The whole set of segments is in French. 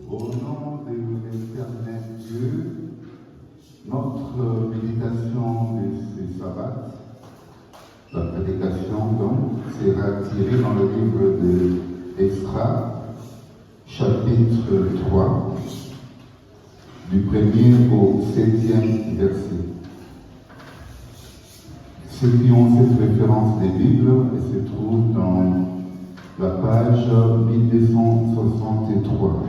Au nom de l'Éternel Dieu, notre méditation de ce sabbat, la prédication donc, sera tirée dans le livre de Esdras, chapitre 3, du 1er au 7e verset. Ceux qui ont cette référence des Bibles, elle se trouve dans la page 1263.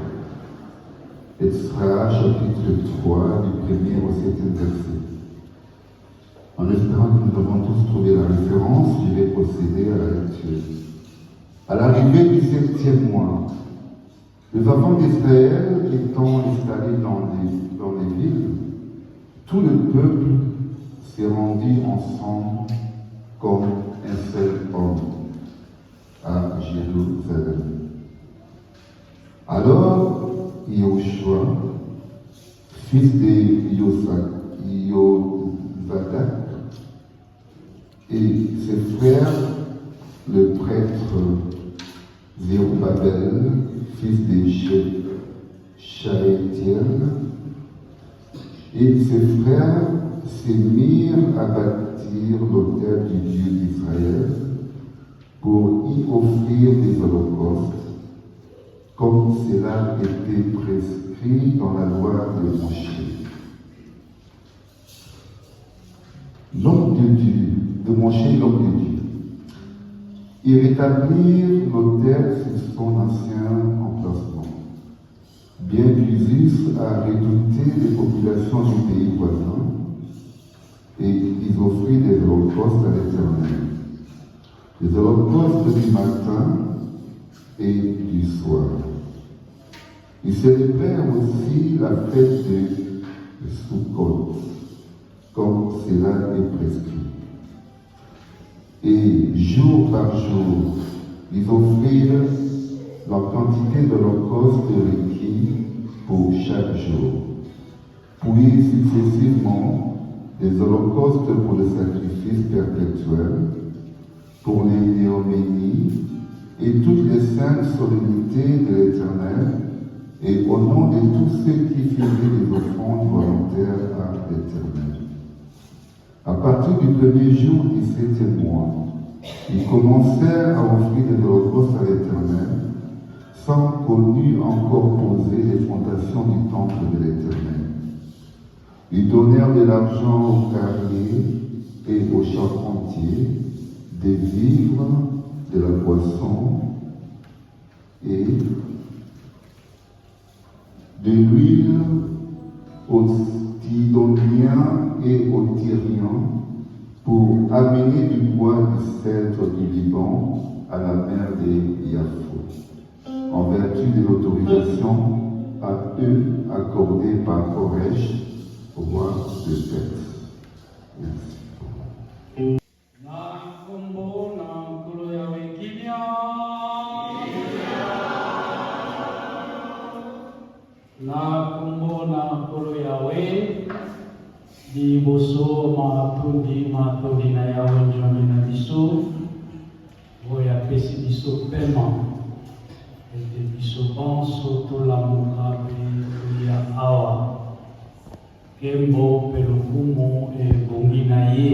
Esdras, chapitre 3, du 1er au 7e verset. En espérant que nous avons tous trouvé la référence, je vais procéder à la lecture. À l'arrivée du 7e mois, les enfants d'Israël étant installés dans les villes, tout le peuple s'est rendu ensemble comme un seul homme à Jérusalem. Alors, Yahushua, fils de Yosadak, et ses frères, le prêtre Zérubabel, fils de Shaétiel, et ses frères se mirent à bâtir l'autel du Dieu d'Israël pour y offrir des holocaustes, comme cela était prescrit dans la loi de Moïse. L'homme de Dieu, de Moïse, l'homme de Dieu, et rétablir l'autel sur son ancien emplacement, bien qu'ils eussent à redouter les populations du pays voisin, et ils offrirent des holocaustes à l'Éternel. Les holocaustes du matin et du soir. Ils célébrèrent aussi la fête de Sukkot, comme cela est prescrit. Et jour par jour, ils offrirent la quantité d'holocaustes requis pour chaque jour. Puis successivement, des holocaustes pour le sacrifice perpétuel, pour les néoménies et toutes les saintes solennités de l'Éternel, et au nom de tous ceux qui faisaient des offrandes volontaires à l'Éternel. À partir du premier jour du 7e mois, ils commencèrent à offrir des holocaustes à l'Éternel, sans qu'on eût encore posé les fondations du temple de l'Éternel. Ils donnèrent de l'argent aux carriers et aux charpentiers, des vivres, de la boisson et de l'huile aux Tidoniens et aux Tyriens pour amener du bois du cèdre du Liban à la mer de Yafo, en vertu de l'autorisation à eux accordée par Koresh, roi de Perse. Merci. Di boso matundi maturi na yawe njome na biso voya pesi biso pema ete biso banso tolamuka ya awa kembo pelokumu ebongi na ye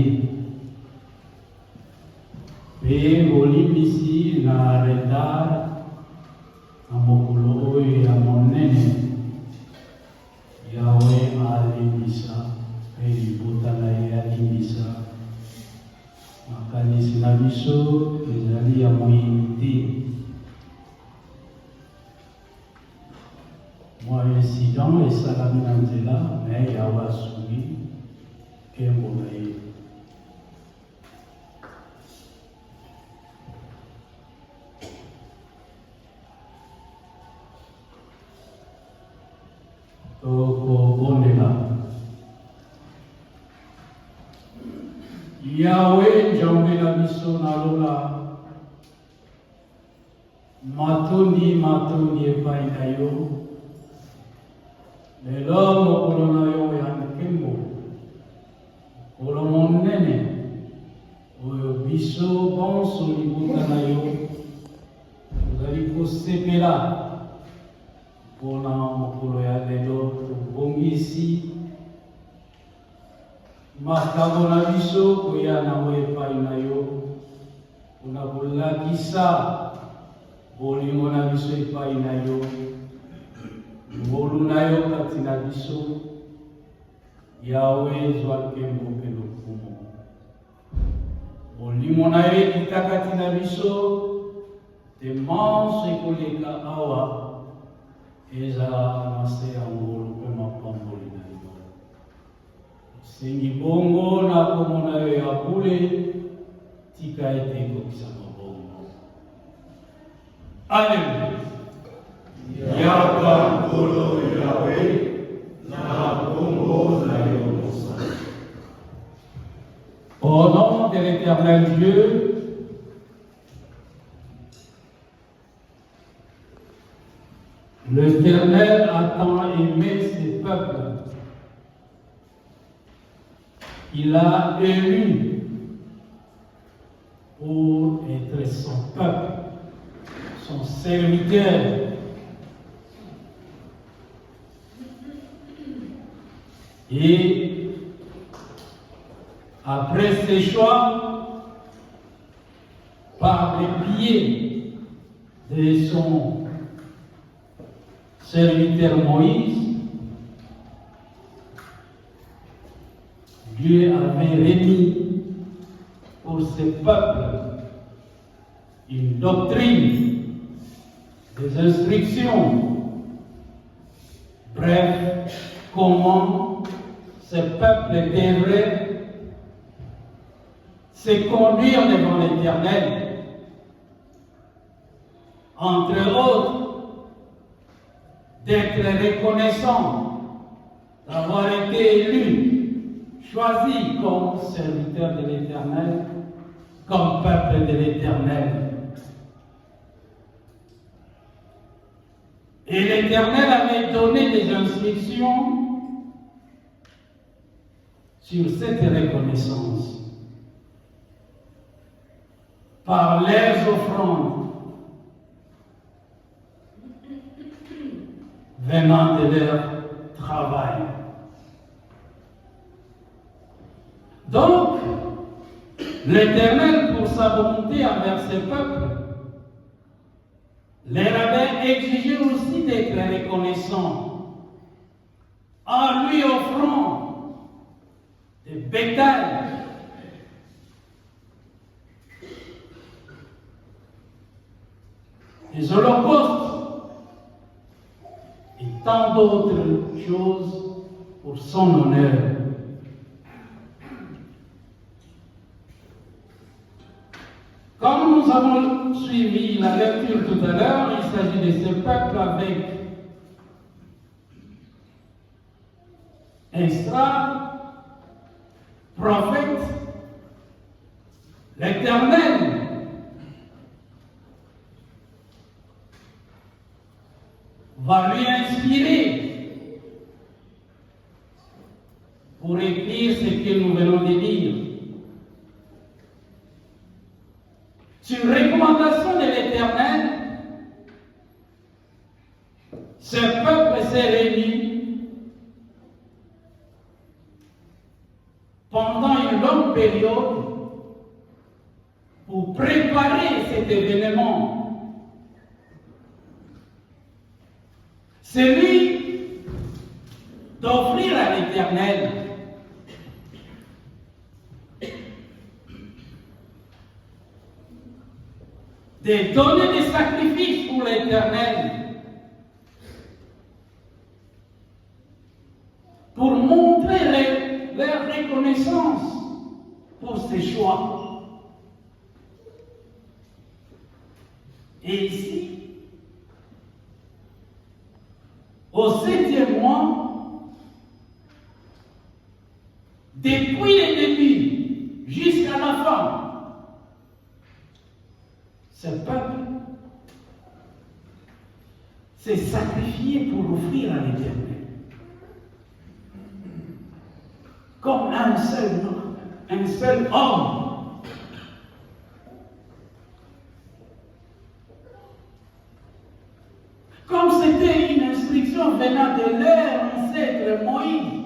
pe olimbisi na retard na mokolo oyo ya monene yawe alimbisa libotana ye alimbisa makanisi na biso ezali ya moyini te mwa incident esalami na nzela me yawe asungi nkembo na ye tokobondela Yahweh njombe na biso nalola matondi epai na yo lelo mokolo na yo ya nkembo kolo monene oyo biso bonso libota na yo ozali kosepela mpona mokolo ya lelo tobongisi makambo na biso koya nango epai na yo mpona kolakisa bolingo na biso epai na yo ngolu na yo kati na biso yawe zwa nkembo mpe lokumu molimo na yo ekita kati na biso te manso ekoleka awa ezala na se ya ngolu mpe mapamboli na yo sengi bongo na kombo na yo ya bule tika ete ekokisama bongo. Alleluya. Yaba Nkolo Yawe na kombo na yo mosantu. Au nom de l'Éternel Dieu, l'Éternel a tant aimé ses peuples. Il a élu pour être son peuple, son serviteur. Et après ses choix, par les pieds de son serviteur Moïse, Dieu avait remis pour ce peuple une doctrine, des instructions, bref, comment ce peuple devrait se conduire devant l'Éternel. Entre autres, d'être reconnaissant d'avoir été élu, choisi comme serviteur de l'Éternel, comme peuple de l'Éternel. Et l'Éternel avait donné des instructions sur cette reconnaissance par leurs offrandes venant de leur travail. Donc, l'Éternel, pour sa bonté envers ses peuples, leur avait exigé aussi d'être reconnaissants en lui offrant des bétails, des holocaustes et tant d'autres choses pour son honneur. Comme nous avons suivi la lecture tout à l'heure, il s'agit de ce peuple avec Esdras, prophète, l'Éternel va lui inspirer pour écrire ce que nous venons de dire. Sur recommandation de l'Éternel, ce peuple s'est réuni pendant une longue période pour préparer cet événement. Celui d'offrir à l'Éternel de donner des sacrifices pour l'Éternel, pour montrer leur reconnaissance pour ses choix. Et ici, au 7e mois, depuis le début jusqu'à la fin, ce peuple s'est sacrifié pour offrir à l'Éternel. Comme un seul homme. Comme c'était une instruction venant de leur ancêtre Moïse.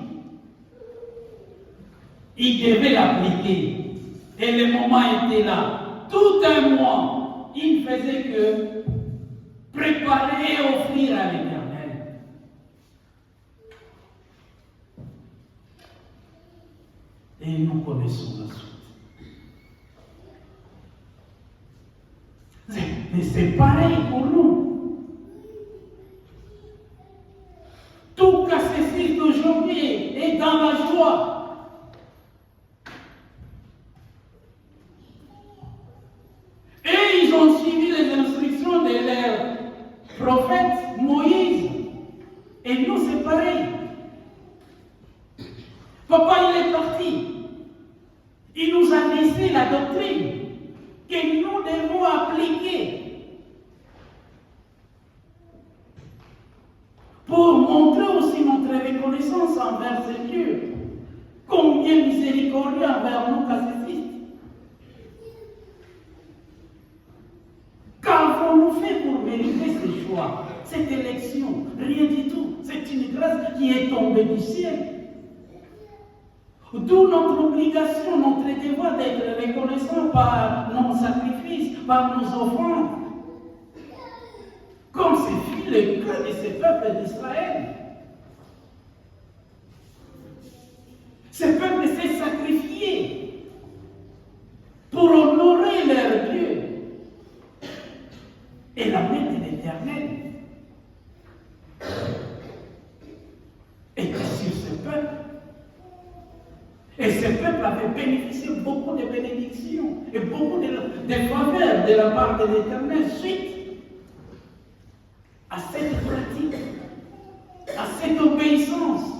Il devait l'appliquer. Et le moment était là. Tout un mois, il ne faisait que préparer et offrir à l'Éternel. Et nous connaissons la suite. Mais c'est pareil pour nous. Tout cassé d'aujourd'hui est dans la joie. Et ils ont suivi les instructions de leur prophète Moïse. Et nous, c'est pareil. Papa, il est parti. Il nous a laissé la doctrine que nous devons appliquer pour montrer aussi notre reconnaissance envers ce Dieu. Combien miséricordieux envers nous cassistes. Qu'avons-nous fait pour mériter ce choix, cette élection? Rien du tout. C'est une grâce qui est tombée du ciel. D'où notre obligation, notre devoir d'être reconnaissant par nos sacrifices, par nos offrandes. Comme ce fut le cas de ce peuple d'Israël. Ce peuple s'est sacrifié pour honorer leur Dieu et la main de l'Éternel. Et sur ce peuple. Et ce peuple avait bénéficié beaucoup de bénédictions et beaucoup de faveurs de la part de l'Éternel suite à cette pratique, à cette obéissance,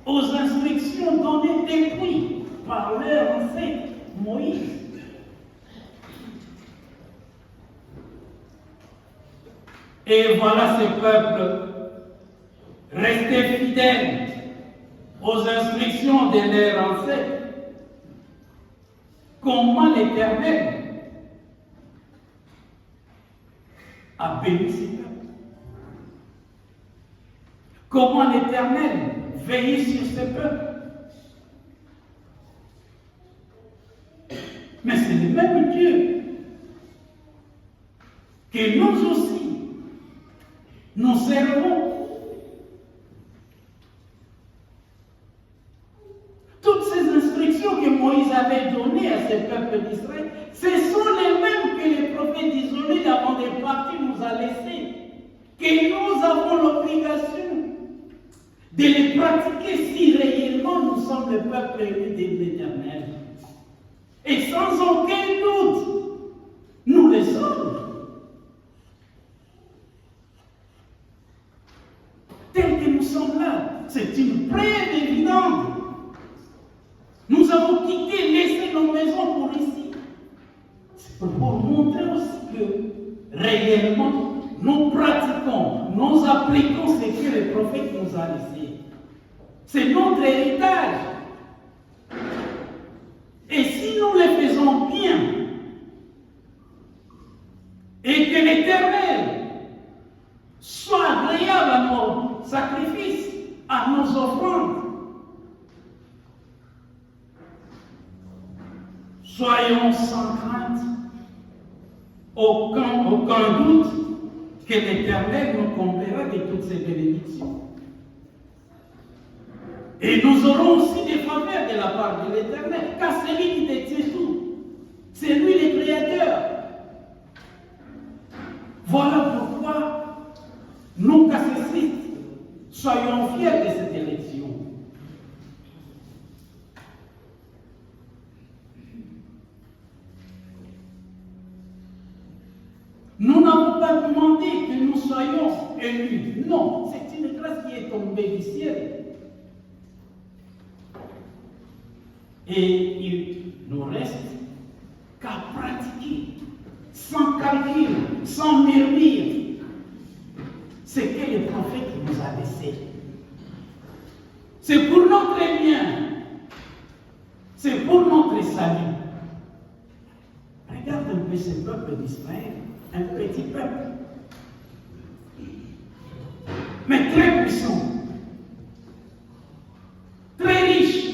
aux instructions données depuis par leur ancêtre Moïse. Et voilà ce peuple resté fidèle aux instructions de leur ancêtre. Comment l'Éternel a béni ce peuple? Comment l'Éternel veille sur ce peuple? Mais c'est le même Dieu que nous aussi nous servons. Toutes ces instructions que Moïse avait données à ce peuple d'Israël, ce sont les mêmes que les prophètes isolés avant de partir nous a laissés. Que nous avons l'obligation de les pratiquer si réellement nous sommes le peuple élu de l'Éternel. Et sans aucun doute, nous le sommes. Tel que nous sommes là, c'est une preuve évidente. Nous avons quitté, laissé nos maisons pour ici. C'est pour montrer aussi que réellement, nous pratiquons, nous appliquons ce que le prophète nous a laissé. C'est notre héritage. Et si nous le faisons bien, et que l'Éternel soit agréable à nos sacrifices, à nos offrandes, soyons sans crainte, aucun doute que l'Éternel nous comblera de toutes ces bénédictions. Et nous aurons aussi des faveurs de la part de l'Éternel, car c'est lui qui détient tout. C'est lui le Créateur. Voilà pourquoi nous, cassistes, soyons fiers de cette élection. Nous n'avons pas demandé que nous soyons élus. Non, c'est une grâce qui est tombée du ciel. Et il nous reste qu'à pratiquer, sans calcul, sans murmure, ce que le prophète nous a laissé. C'est pour notre bien, c'est pour notre salut. Regarde un peu ce peuple d'Israël, un petit peuple. mais très puissant, très riche.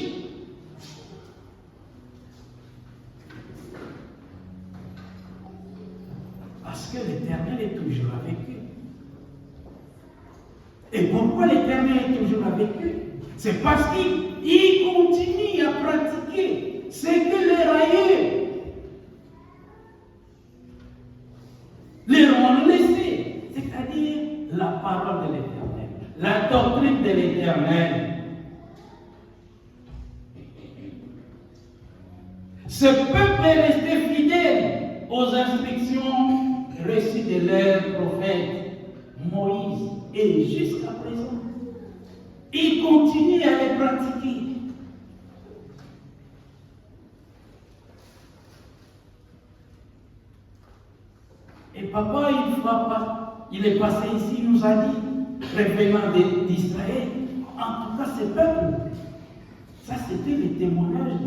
Parce que l'Éternel est toujours avec eux. Et pourquoi l'Éternel est toujours avec eux? C'est parce qu'il continue à pratiquer ce que les railleux leur ont laissé, c'est-à-dire la parole de l'Éternel, la doctrine de l'Éternel. Ce peuple est resté fidèle aux instructions reçues de leur prophète Moïse, et jusqu'à présent, il continue à les pratiquer. Et papa, une fois, il est passé ici, il nous a dit, revenant d'Israël, en tout cas, ce peuple, ça c'était le témoignage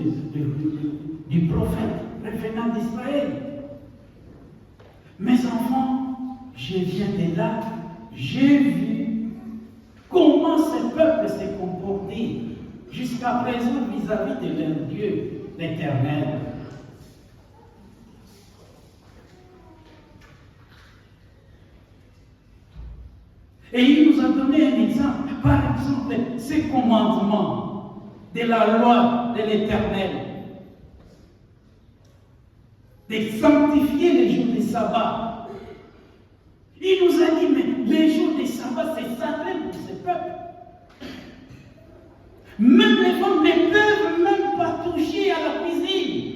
du prophète revenant d'Israël. Mes enfants, je viens de là, j'ai vu comment ce peuple s'est comporté jusqu'à présent vis-à-vis de leur Dieu, l'Éternel. Et il nous a donné un exemple, par exemple, ces commandements de la loi de l'Éternel, de sanctifier les jours du sabbat. Il nous a dit, mais les jours du sabbat, c'est sacré pour ce peuple. Même les femmes ne peuvent même pas toucher à la cuisine.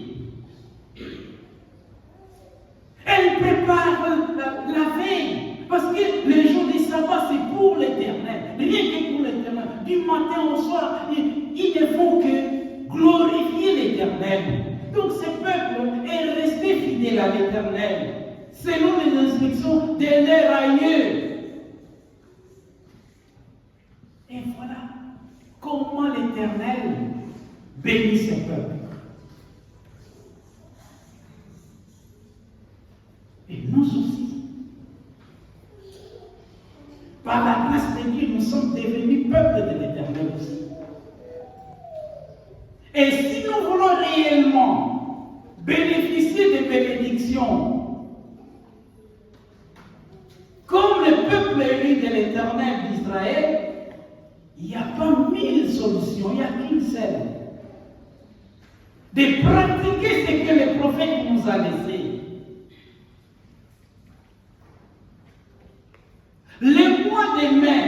Elles préparent la veille. Parce que les jours du sabbat, c'est pour l'Éternel. Rien que pour l'Éternel. Du matin au soir, ils ne font que glorifier l'Éternel. Donc ce peuple est resté fidèle à l'Éternel, selon les instructions de leurs aïeux. Et voilà comment l'Éternel bénit ce peuple. Et nous aussi, par la grâce de Dieu, nous sommes devenus peuple de l'Éternel aussi. Et si nous voulons réellement bénéficier des bénédictions, comme le peuple élu de l'Éternel d'Israël, il n'y a pas 1000 solutions, il n'y a qu'une seule. De pratiquer ce que le prophète nous a laissé. Les mois de mai,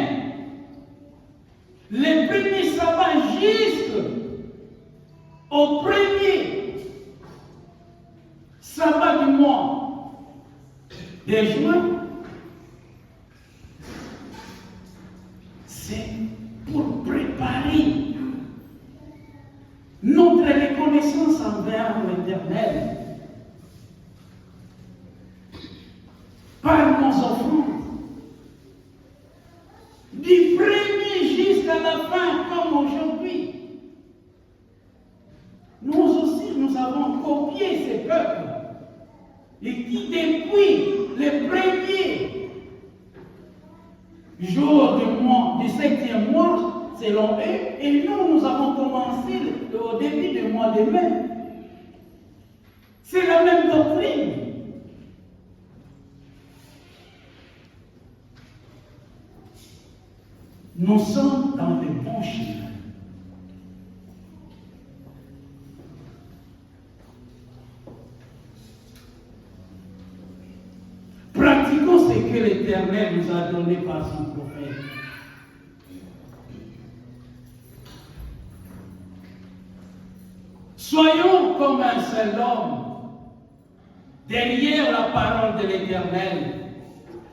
les premiers sabbats jusqu'au premier sabbat du mois de juin, c'est pour préparer notre reconnaissance envers l'Éternel par nos offrandes. Du premier jusqu'à la fin, comme aujourd'hui. Nous aussi, nous avons copié ces peuples. Et qui, depuis le premier jour du mois, du 7e mois, selon eux, et nous avons commencé au début du mois de mai. C'est la même doctrine. Nous sommes dans le bon chemin. Pratiquons ce que l'Éternel nous a donné par son prophète. Soyons comme un seul homme derrière la parole de l'Éternel,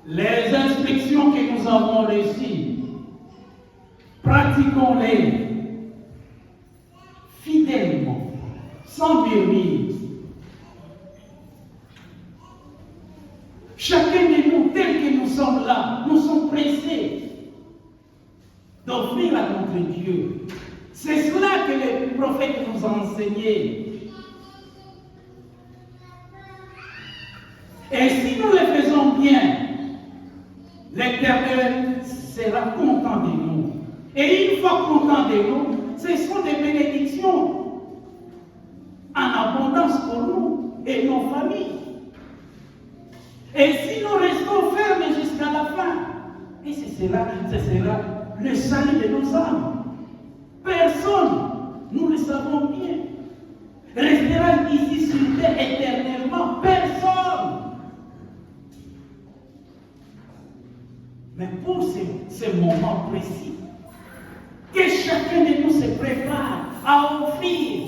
les instructions que nous avons reçues. Pratiquons-les fidèlement, sans murmure. Chacun de nous, tel que nous sommes là, nous sommes pressés d'offrir à notre Dieu. C'est cela que les prophètes nous ont enseigné. Et si nous le faisons bien, l'Éternel sera content de nous. Et une fois content de nous, ce sont des bénédictions en abondance pour nous et nos familles. Et si nous restons fermes jusqu'à la fin, et ce sera le salut de nos âmes. Personne, nous le savons bien, restera ici sur terre éternellement. Personne. Mais pour ce moment précis, que chacun de nous se prépare à offrir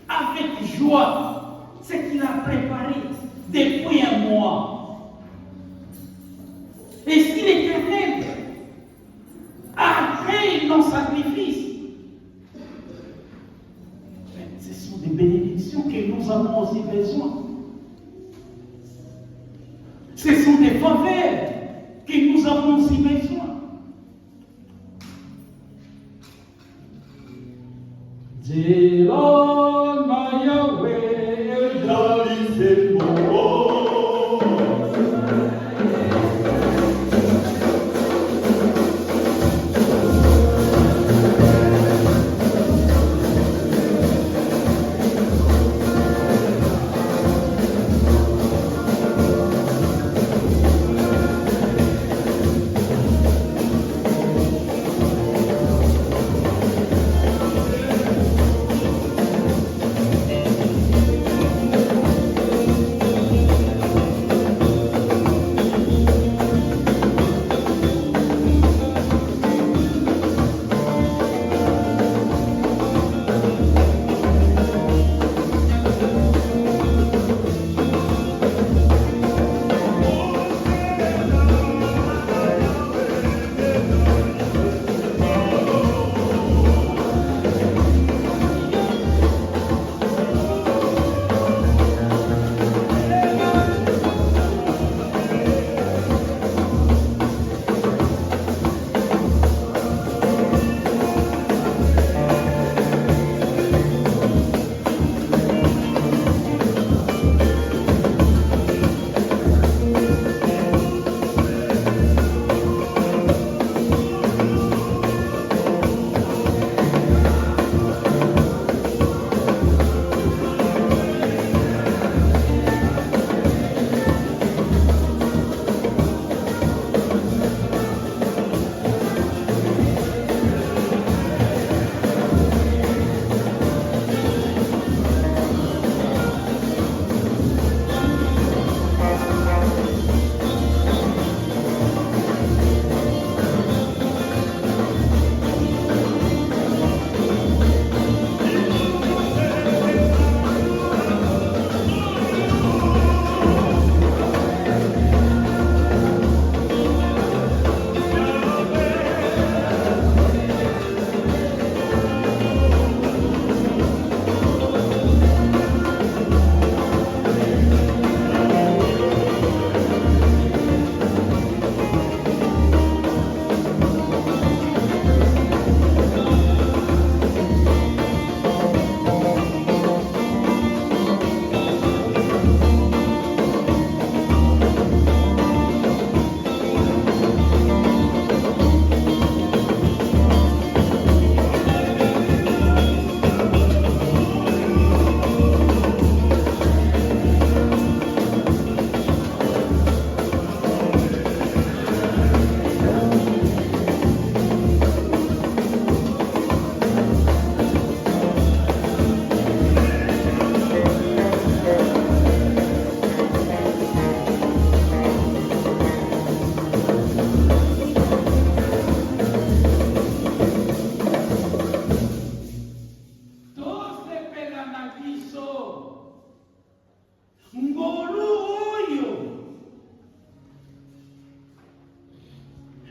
avec joie ce qu'il a préparé depuis un mois. Et si l'Éternel a créé nos sacrifices, ce sont des bénédictions que nous avons aussi besoin. Ce sont des faveurs que nous avons aussi besoin. Jilon Yahweh, Jali c'est bon.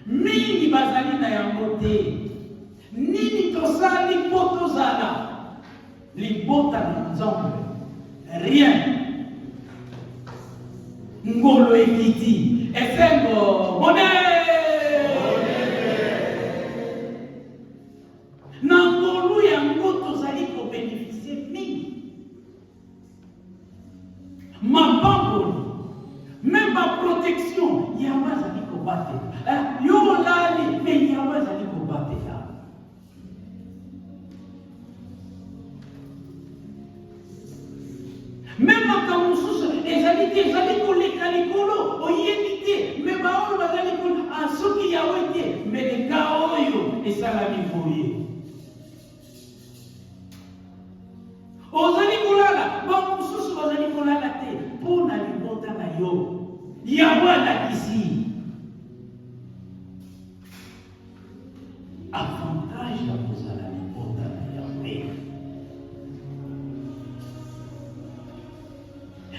mingi bazali na yango te. Nini tosali po tozala libota na nzambe? Rien. Ngolo ekiti esengo mone na ngolu yango tozali kobeneficie mingi. Mabamboli, même ma protection, il y a pas de combattre. Yo lali, Même makambo mosusu ezali te ezali koleka likolo oyebi te me baoyo bazali soki yawe te me leka oyo esalami boye ozali kolala bango mosusu bazali kolala te mpo na libota na yo yawe alakisi avantage ya kozala libota na yawe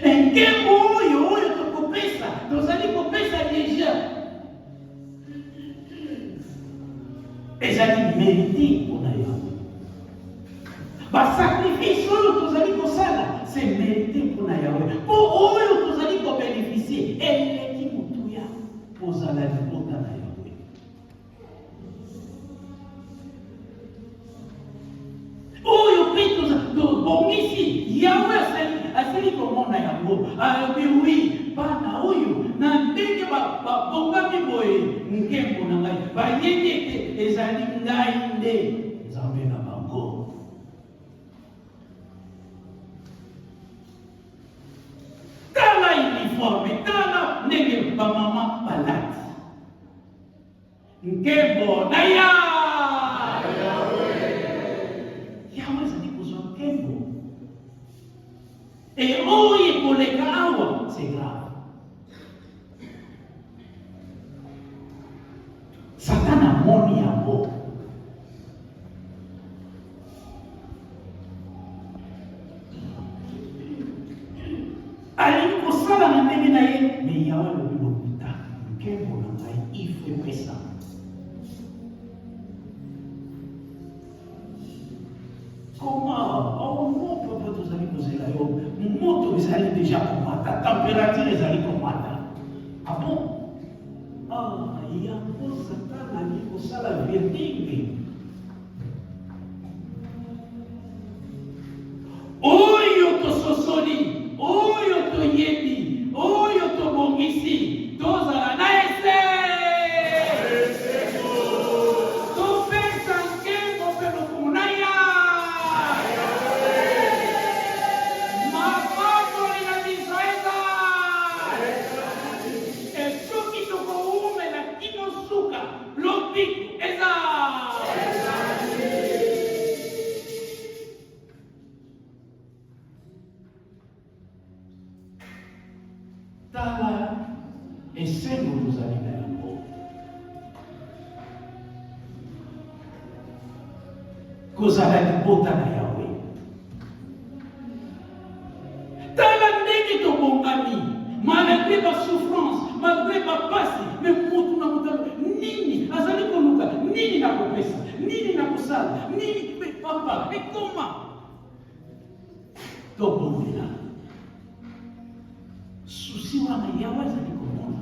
nkembo oyo tokopesa tozali kopesa deja ezali mérité mpona yawe basacrifice oyo tozali kosala se mérité mpona yawe mpo oyo tozali kobeneficie eleki motuya kozala libota na yawe oyo mpe tobongisi yawe asali komona yango alobi wi bana oyo na ndenge babongami boye nkembo na ngai bayebi ete ezali ngai nde nzambe na bango tala uniforme tala ndenge bamama balati nkembo na yawe ezali kozwa nkembo e oyo ekoleka awa c'est grave Satan amoni yango alingi kosala na ndenge na ye me yawe alobi lokuta nkembo na ngai ife pesa moto tozali kozela yo moto ezali deja komata température ezali komata ah bon yango Satan ali kosala verdict oyo tososoli oyo toyebi oyo tobongisi tozala na ese topesa nkembo mpe lokumu na ya mapamboli na biso esoki tokoumela kino suka lopiku eza tala esengo tozali na yango kozala libota na yawe tala ndenge tobongami malgré basouffrance malgré bapasi me motu na motalo nini azali koluka nini na kopesa nini na kosala nini me papa ekoma tobondela susi wana yawe azali komona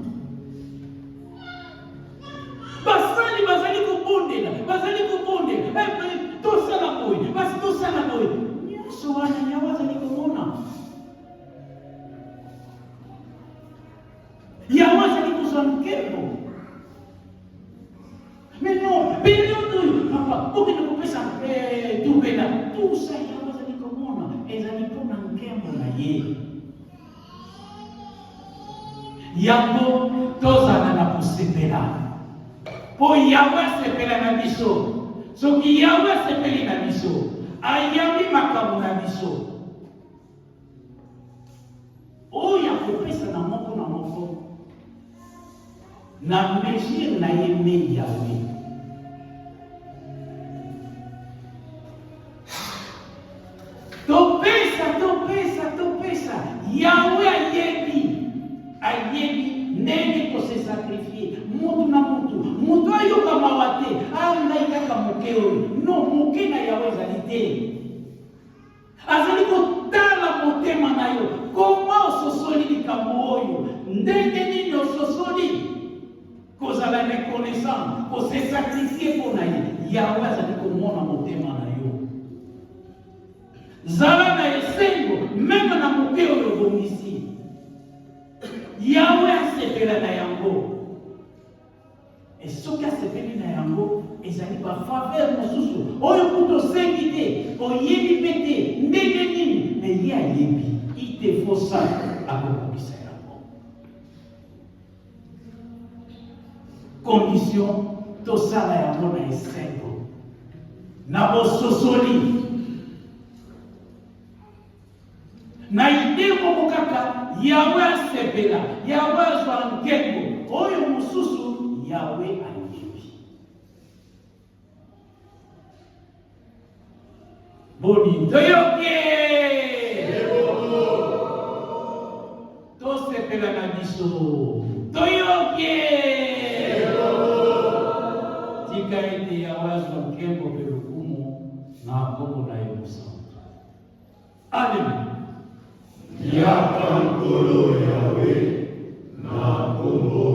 basali bazali kobondela tosala boye basi tosala boye nyonso wana yawe azali komona yawe azali kozwa nkembo mais non periode oyo papa okende kopesa tubela tusa yawe azali komona ezali mpona nkembo na ye yango tozala na kosepela mpo yawe asepela na biso soki yawe asepeli na biso ayambi makambo na biso oyo akopesa na moko na moko na mesure na ye me yawe topesa yawe ayebi ndenge tosesakrifie mutu na mutu ayoka mawa te ngai kaka moke oyo no moke na yawe ezali te azali kotala motema na yo koma ososoli likambo oyo ndenge nini ososoli kozala reconnaissant kosesakrifie mpo na ye yawe azali komona motema na yo zala na esengo meme na moke oyo obongisi yawe asepela na yango esoki asepeli na yango ezali bafaveur mosusu oyo kuta osengi te oyebi mpe te ndenge nini me ye ayebi il te faut ça à compromis. Condition, tout ça là, est simple. Nabo sosoli. Na idée ko kaka yawe asepela yawe azwangengo oyo mususu yawe angebi boni toyoke to sepela na biso toyoke tika ete yawe azwangengo pelukumu na kombo na yemusantu. Amen. Yakan kolo Yahweh na kombo